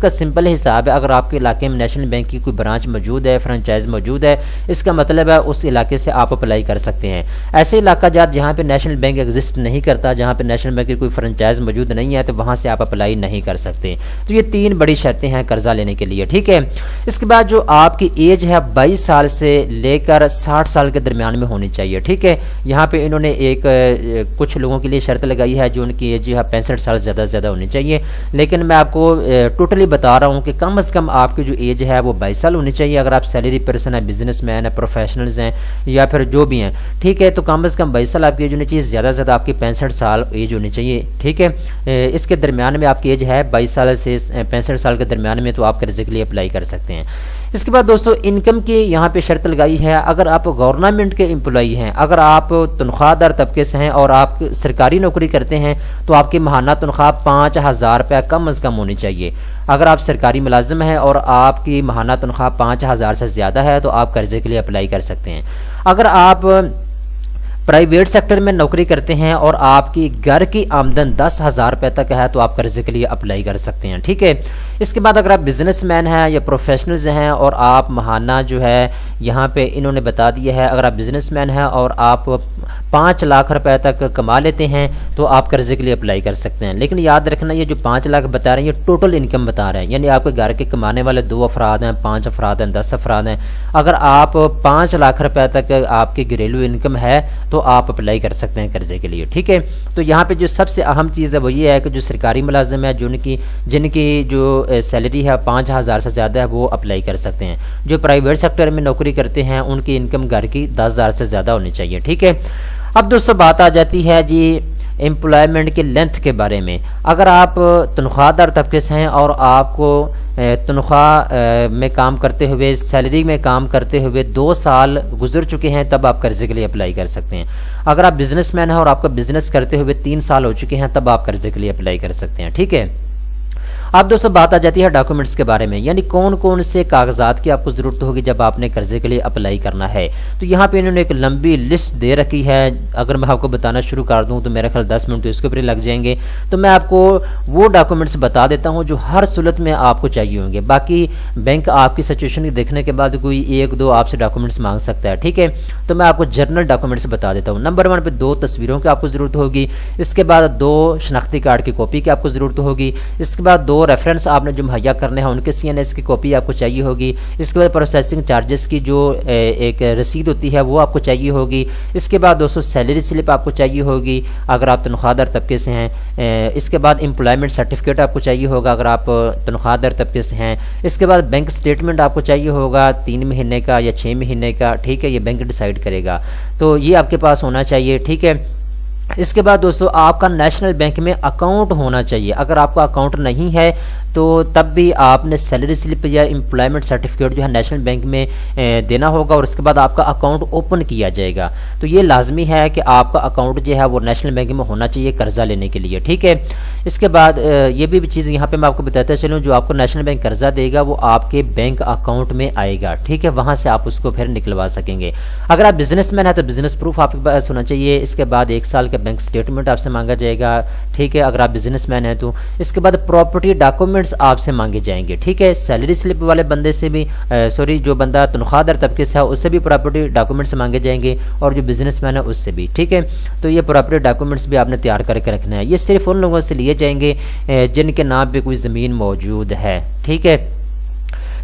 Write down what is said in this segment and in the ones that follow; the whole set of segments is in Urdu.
اس کا سمپل حساب ہے، اگر آپ کے علاقے میں نیشنل بینک کی کوئی برانچ موجود ہے، فرنچائز موجود ہے، اس کا مطلب ہے اس علاقے سے آپ اپلائی کر سکتے ہیں۔ ایسے علاقہ جات جہاں پہ نیشنل بینک ایگزسٹ نہیں کرتا، جہاں پہ نیشنل بینک کی کوئی فرنچائز موجود نہیں ہے، تو وہاں سے آپ اپلائی نہیں کر سکتے۔ تو یہ 3 بڑی شرطیں ہیں قرضہ لینے کے لیے، ٹھیک ہے۔ اس کے بعد جو آپ کی ایج ہے 22 سال سے لے کر 60 سال کے درمیان میں ہونی چاہیے، ٹھیک ہے۔ یہاں پہ انہوں نے ایک کچھ لوگوں کے لیے شرط لگائی ہے جو ان کی ایج ہے 65 سال زیادہ سے زیادہ ہونی چاہیے، لیکن میں آپ کو ٹوٹلی بتا رہا ہوں کہ کم از کم آپ کی جو ایج ہے وہ 22 سال ہونی چاہیے، اگر آپ سیلری پرسن ہیں، بزنس مین ہیں، پروفیشنلز ہیں یا پھر جو بھی ہیں، ٹھیک ہے۔ تو کم از کم 22 سال آپ کی ایج ہونی چاہیے، زیادہ سے زیادہ آپ کی 65 سال ایج ہونی چاہیے، ٹھیک ہے۔ اس کے درمیان میں آپ کی ایج ہے 22 سال سے 65 سال کے درمیان میں، تو آپ قرضے کے لیے اپلائی کر سکتے ہیں۔ اس کے بعد دوستو انکم کی یہاں پہ شرط لگائی ہے، اگر آپ گورنمنٹ کے امپلائی ہیں، اگر آپ تنخواہ دار طبقے سے ہیں اور آپ سرکاری نوکری کرتے ہیں تو آپ کی ماہانہ تنخواہ 5000 روپے کم از کم ہونی چاہیے۔ اگر آپ سرکاری ملازم ہیں اور آپ کی ماہانہ تنخواہ 5000 سے زیادہ ہے تو آپ قرضے کے لیے اپلائی کر سکتے ہیں۔ اگر آپ پرائیویٹ سیکٹر میں نوکری کرتے ہیں اور آپ کی گھر کی آمدن 10,000 روپے تک ہے تو آپ قرضے کے لیے اپلائی کر سکتے ہیں، ٹھیک ہے۔ اس کے بعد اگر آپ بزنس مین ہیں یا پروفیشنلز ہیں اور آپ ماہانہ جو ہے یہاں پہ انہوں نے بتا دیا ہے، اگر آپ بزنس مین ہیں اور آپ 5 لاکھ روپے تک کما لیتے ہیں تو آپ قرضے کے لیے اپلائی کر سکتے ہیں۔ لیکن یاد رکھنا یہ جو 5 لاکھ بتا رہے ہیں یہ ٹوٹل انکم بتا رہے ہیں، یعنی آپ کے گھر کے کمانے والے 2 افراد ہیں، 5 افراد ہیں، 10 افراد ہیں۔ اگر آپ 5 لاکھ روپے تک آپ کی گھریلو انکم ہے تو آپ اپلائی کر سکتے ہیں قرضے کے لیے، ٹھیک ہے۔ تو یہاں پہ جو سب سے اہم چیز ہے وہ یہ ہے کہ جو سرکاری ملازم ہے جن کی جو سیلری ہے 5000 سے زیادہ ہے وہ اپلائی کر سکتے ہیں۔ جو پرائیویٹ سیکٹر میں نوکری کرتے ہیں ان کی انکم گھر کی 10,000 سے زیادہ ہونی چاہیے، ٹھیک ہے۔ اب دوستو بات آ جاتی ہے جی امپلائمنٹ کے لینتھ کے بارے میں۔ اگر آپ تنخواہ دار طبقے سے ہیں اور آپ کو تنخواہ میں کام کرتے ہوئے، سیلری میں کام کرتے ہوئے 2 سال گزر چکے ہیں تب آپ قرضے کے لیے اپلائی کر سکتے ہیں۔ اگر آپ بزنس مین ہیں اور آپ کا بزنس کرتے ہوئے 3 سال ہو چکے ہیں تب آپ قرضے کے لیے اپلائی کر سکتے ہیں، ٹھیک ہے۔ اب دوستو بات آ جاتی ہے ڈاکومنٹس کے بارے میں، یعنی کون کون سے کاغذات کی آپ کو ضرورت ہوگی جب آپ نے قرضے کے لیے اپلائی کرنا ہے۔ تو یہاں پہ انہوں نے ایک لمبی لسٹ دے رکھی ہے، اگر میں آپ کو بتانا شروع کر دوں تو میرے خیال 10 منٹ تو اس کے اوپر ہی لگ جائیں گے۔ تو میں آپ کو وہ ڈاکومنٹس بتا دیتا ہوں جو ہر صورت میں آپ کو چاہیے ہوں گے، باقی بینک آپ کی سچویشن دیکھنے کے بعد کوئی 1-2 آپ سے ڈاکومنٹس مانگ سکتا ہے، ٹھیک ہے۔ تو میں آپ کو جنرل ڈاکومنٹس بتا دیتا ہوں۔ نمبر 1 پہ 2 تصویروں کی آپ کو ضرورت ہوگی، اس کے بعد 2 شناختی کارڈ کی کاپی کی آپ کو ضرورت ہوگی، اس کے بعد 2 ریفرنس آپ نے جو مہیا کرنے ہیں ان کے CNS کی کاپی آپ کو چاہیے ہوگی، اس کے بعد پروسیسنگ چارجز کی جو ایک رسید ہوتی ہے وہ آپ کو چاہیے ہوگی، اس کے بعد دوستو سیلری سلپ آپ کو چاہیے ہوگی اگر آپ تنخواہ دار طبقے سے ہیں، اس کے بعد امپلائمنٹ سرٹیفکیٹ آپ کو چاہیے ہوگا اگر آپ تنخواہ دار طبقے سے ہیں، اس کے بعد بینک سٹیٹمنٹ آپ کو چاہیے ہوگا 3 مہینے کا یا 6 مہینے کا، ٹھیک ہے، یہ بینک ڈیسائیڈ کرے گا، تو یہ آپ کے پاس ہونا چاہیے، ٹھیک ہے۔ اس کے بعد دوستو آپ کا نیشنل بینک میں اکاؤنٹ ہونا چاہیے، اگر آپ کا اکاؤنٹ نہیں ہے تو تب بھی آپ نے سیلری سلپ یا امپلائمنٹ سرٹیفکیٹ جو ہے نیشنل بینک میں دینا ہوگا اور اس کے بعد آپ کا اکاؤنٹ اوپن کیا جائے گا۔ تو یہ لازمی ہے کہ آپ کا اکاؤنٹ جو ہے وہ نیشنل بینک میں ہونا چاہیے قرضہ لینے کے لیے، ٹھیک ہے۔ اس کے بعد یہ بھی چیز یہاں پہ میں آپ کو بتاتا چلوں، جو آپ کو نیشنل بینک قرضہ دے گا وہ آپ کے بینک اکاؤنٹ میں آئے گا، ٹھیک ہے، وہاں سے آپ اس کو پھر نکلوا سکیں گے۔ اگر آپ بزنس مین ہیں تو بزنس پروف آپ کے پاس ہونا چاہیے، اس کے بعد 1 سال کا بینک سٹیٹمنٹ آپ سے مانگا جائے گا، ٹھیک ہے، اگر آپ بزنس مین ہیں تو۔ اس کے بعد پراپرٹی ڈاکومنٹس آپ سے مانگے جائیں گے، ٹھیک ہے، سیلری سلپ والے بندے سے بھی جو بندہ تنخواہ دار طبقے سے ہے اس سے بھی پراپرٹی ڈاکومنٹس مانگے جائیں گے اور جو بزنس مین ہے اس سے بھی، ٹھیک ہے۔ تو یہ پراپرٹی ڈاکومنٹس بھی آپ نے تیار کر کے رکھنا ہے، یہ صرف ان لوگوں سے لیے جائیں گے جن کے نام پہ کوئی زمین موجود ہے، ٹھیک ہے۔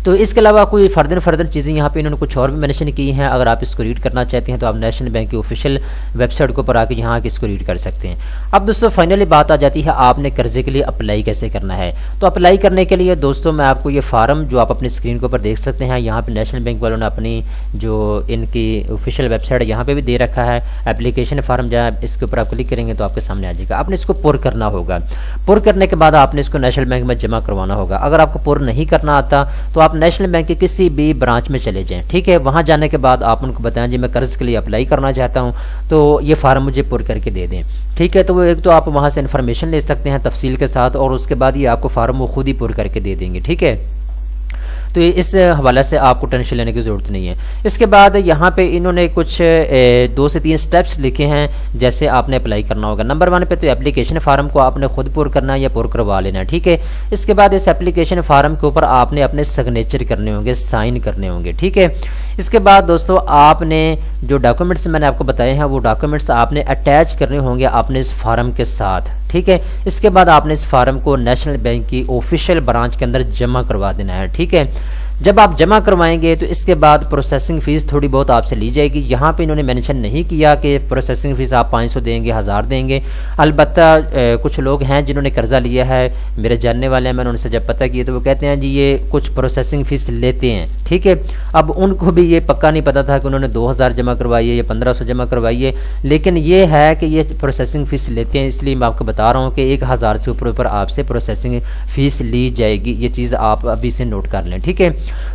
تو اس کے علاوہ کوئی فردر چیزیں یہاں پہ انہوں نے کچھ اور بھی مینشن کی ہیں، اگر آپ اس کو ریڈ کرنا چاہتے ہیں تو آپ نیشنل بینک کی آفیشیل ویب سائٹ کے اوپر آ کے یہاں اس کو ریڈ کر سکتے ہیں۔ اب دوستو فائنلی بات آ جاتی ہے آپ نے قرضے کے لیے اپلائی کیسے کرنا ہے۔ تو اپلائی کرنے کے لیے دوستو میں آپ کو یہ فارم جو آپ اپنی اسکرین کے اوپر دیکھ سکتے ہیں، یہاں پہ نیشنل بینک والوں نے اپنی جو ان کی آفیشیل ویب سائٹ یہاں پہ بھی دے رکھا ہے، اپلیکیشن فارم جہاں اس کے اوپر آپ کلک کریں گے تو آپ کے سامنے آ جائے گا۔ آپ نے اس کو پر کرنا ہوگا، پر کرنے کے بعد آپ نے اس کو نیشنل بینک میں جمع کروانا ہوگا۔ اگر آپ کو پر نہیں کرنا آتا تو آپ نیشنل بینک کے کسی بھی برانچ میں چلے جائیں، ٹھیک ہے، وہاں جانے کے بعد آپ ان کو بتائیں جی میں قرض کے لیے اپلائی کرنا چاہتا ہوں تو یہ فارم مجھے پر کر کے دے دیں، ٹھیک ہے۔ تو وہ ایک تو آپ وہاں سے انفارمیشن لے سکتے ہیں تفصیل کے ساتھ، اور اس کے بعد یہ آپ کو فارم وہ خود ہی پر کر کے دے دیں گے، ٹھیک ہے۔ تو اس حوالے سے آپ کو ٹینشن لینے کی ضرورت نہیں ہے۔ اس کے بعد یہاں پہ انہوں نے کچھ 2 سے 3 سٹیپس لکھے ہیں جیسے آپ نے اپلائی کرنا ہوگا۔ نمبر 1 پہ تو اپلیکیشن فارم کو آپ نے خود پر کرنا ہے یا پر کروا لینا ہے، ٹھیک ہے۔ اس کے بعد اس اپلیکیشن فارم کے اوپر آپ نے اپنے سگنیچر کرنے ہوں گے، سائن کرنے ہوں گے، ٹھیک ہے۔ اس کے بعد دوستو آپ نے جو ڈاکومنٹس میں نے آپ کو بتائے ہیں وہ ڈاکومنٹس آپ نے اٹیچ کرنے ہوں گے اپنے اس فارم کے ساتھ، ٹھیک ہے۔ اس کے بعد آپ نے اس فارم کو نیشنل بینک کی آفیشیل برانچ کے اندر جمع کروا دینا ہے، ٹھیک ہے۔ جب آپ جمع کروائیں گے تو اس کے بعد پروسیسنگ فیس تھوڑی بہت آپ سے لی جائے گی۔ یہاں پہ انہوں نے مینشن نہیں کیا کہ پروسیسنگ فیس آپ 500 دیں گے، 1000 دیں گے۔ البتہ کچھ لوگ ہیں جنہوں نے قرضہ لیا ہے، میرے جاننے والے ہیں، میں نے ان سے جب پتہ کیا تو وہ کہتے ہیں جی یہ کچھ پروسیسنگ فیس لیتے ہیں، ٹھیک ہے۔ اب ان کو بھی یہ پکا نہیں پتہ تھا کہ انہوں نے 2000 جمع کروائی ہے یا 1500 جمع کروائی ہے، لیکن یہ ہے کہ یہ پروسیسنگ فیس لیتے ہیں، اس لیے میں آپ کو بتا رہا ہوں کہ 1000 سے اوپر آپ سے پروسیسنگ فیس لی جائے گی۔ یہ چیز آپ ابھی سے نوٹ کر لیں، ٹھیک ہے۔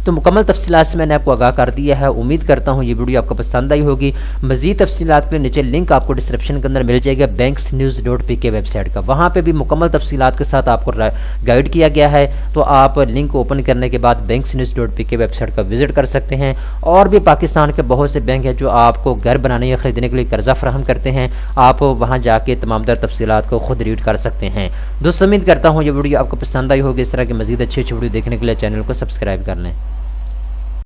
تو مکمل تفصیلات سے میں نے آپ کو آگاہ کر دیا ہے، امید کرتا ہوں یہ ویڈیو آپ کو پسند آئی ہوگی۔ مزید تفصیلات کے نیچے لنک آپ کو ڈسکرپشن کے اندر مل جائے گا banksnews.pk ویب سائٹ کا، وہاں پہ بھی مکمل تفصیلات کے ساتھ آپ کو گائیڈ کیا گیا ہے، تو آپ لنک اوپن کرنے کے بعد banksnews.pk ویب سائٹ کا وزٹ کر سکتے ہیں۔ اور بھی پاکستان کے بہت سے بینک ہیں جو آپ کو گھر بنانے یا خریدنے کے لیے قرضہ فراہم کرتے ہیں، آپ وہاں جا کے تمام تر تفصیلات کو خود ریڈ کر سکتے ہیں۔ دوستو امید کرتا ہوں یہ ویڈیو آپ کو پسند آئی ہوگی۔ اس طرح کے مزید اچھی ویڈیو دیکھنے کے لیے چینل کو سبسکرائب کر لیں۔